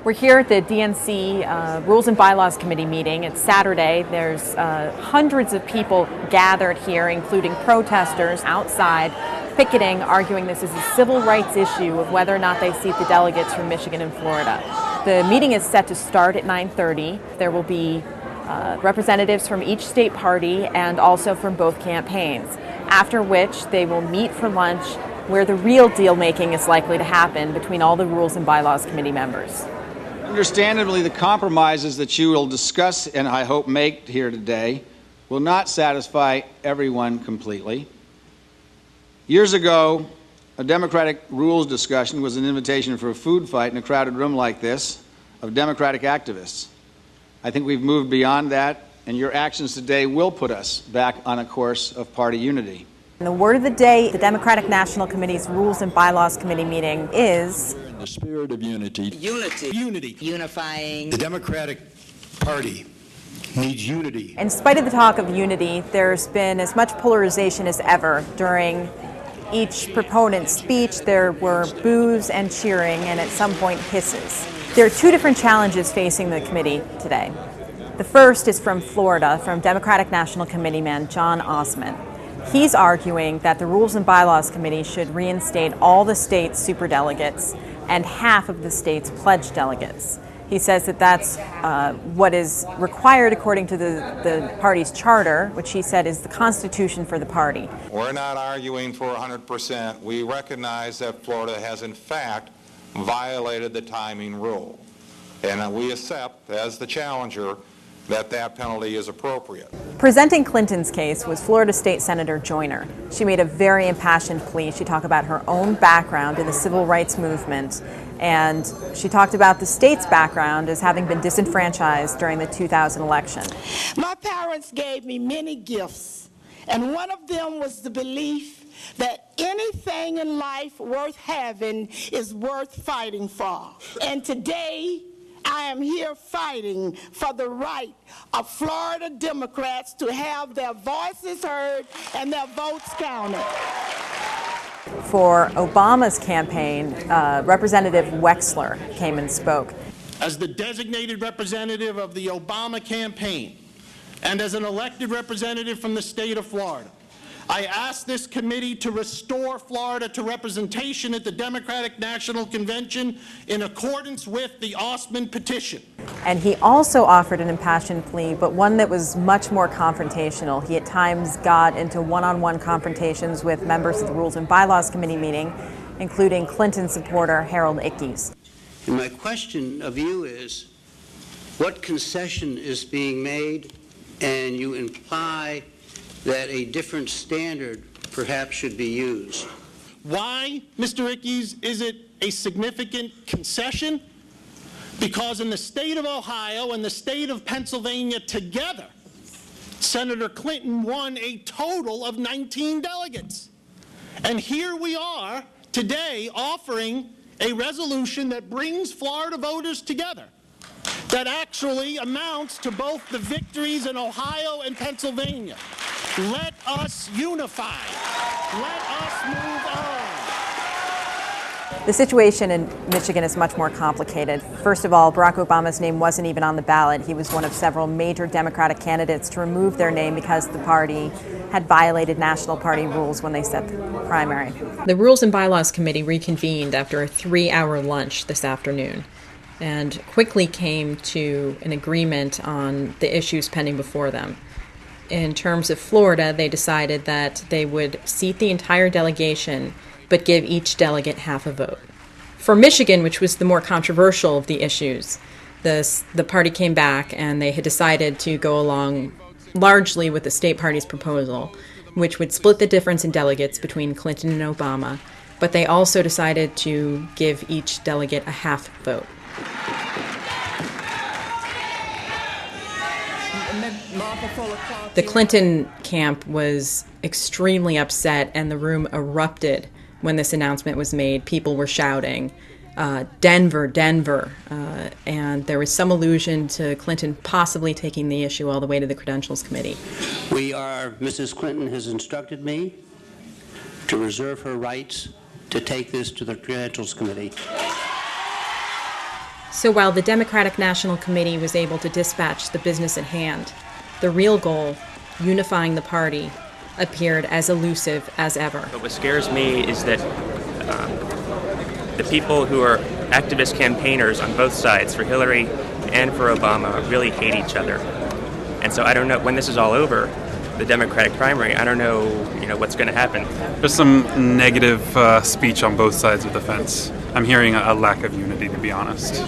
We're here at the DNC Rules and Bylaws Committee meeting. It's Saturday. There's hundreds of people gathered here, including protesters outside, picketing, arguing this is a civil rights issue of whether or not they seat the delegates from Michigan and Florida. The meeting is set to start at 9:30. There will be representatives from each state party and also from both campaigns, after which they will meet for lunch where the real deal-making is likely to happen between all the Rules and Bylaws Committee members. Understandably, the compromises that you will discuss and I hope make here today will not satisfy everyone completely. Years ago, a Democratic rules discussion was an invitation for a food fight in a crowded room like this of Democratic activists. I think we've moved beyond that, and your actions today will put us back on a course of party unity. And the word of the day, the Democratic National Committee's Rules and Bylaws Committee meeting is... In the spirit of unity. Unity. Unity. Unifying. The Democratic Party needs unity. In spite of the talk of unity, there's been as much polarization as ever. During each proponent's speech, there were boos and cheering, and at some point, hisses. There are two different challenges facing the committee today. The first is from Florida, from Democratic National Committeeman John Osman. He's arguing that the Rules and Bylaws Committee should reinstate all the state's superdelegates and half of the state's pledged delegates. He says that that's what is required according to the party's charter, which he said is the constitution for the party. We're not arguing for 100%. We recognize that Florida has in fact violated the timing rule. And we accept, as the challenger, that penalty is appropriate. Presenting Clinton's case was Florida State Senator Joyner. She made a very impassioned plea. She talked about her own background in the civil rights movement, and she talked about the state's background as having been disenfranchised during the 2000 election. My parents gave me many gifts, and one of them was the belief that anything in life worth having is worth fighting for. And today, I am here fighting for the right of Florida Democrats to have their voices heard and their votes counted. For Obama's campaign, Representative Wexler came and spoke. As the designated representative of the Obama campaign and as an elected representative from the state of Florida, I ask this committee to restore Florida to representation at the Democratic National Convention in accordance with the Osman petition. And he also offered an impassioned plea, but one that was much more confrontational. He at times got into one-on-one confrontations with members of the Rules and Bylaws Committee meeting, including Clinton supporter Harold Ickes. And my question of you is, what concession is being made? And you imply that a different standard perhaps should be used. Why, Mr. Ickes, is it a significant concession? Because in the state of Ohio and the state of Pennsylvania together, Senator Clinton won a total of 19 delegates. And here we are today offering a resolution that brings Florida voters together, that actually amounts to both the victories in Ohio and Pennsylvania. Let us unify. Let us move on. The situation in Michigan is much more complicated. First of all, Barack Obama's name wasn't even on the ballot. He was one of several major Democratic candidates to remove their name because the party had violated national party rules when they set the primary. The Rules and Bylaws Committee reconvened after a 3-hour lunch this afternoon and quickly came to an agreement on the issues pending before them. In terms of Florida, they decided that they would seat the entire delegation, but give each delegate half a vote. For Michigan, which was the more controversial of the issues, the party came back and they had decided to go along largely with the state party's proposal, which would split the difference in delegates between Clinton and Obama, but they also decided to give each delegate a half vote. The Clinton camp was extremely upset, and the room erupted when this announcement was made. People were shouting, Denver, Denver, and there was some allusion to Clinton possibly taking the issue all the way to the Credentials Committee. Mrs. Clinton has instructed me to reserve her rights to take this to the Credentials Committee. So while the Democratic National Committee was able to dispatch the business at hand, the real goal, unifying the party, appeared as elusive as ever. But what scares me is that the people who are activist campaigners on both sides, for Hillary and for Obama, really hate each other. And so I don't know, when this is all over, the Democratic primary, I don't know, what's going to happen. There's some negative speech on both sides of the fence. I'm hearing a lack of unity, to be honest.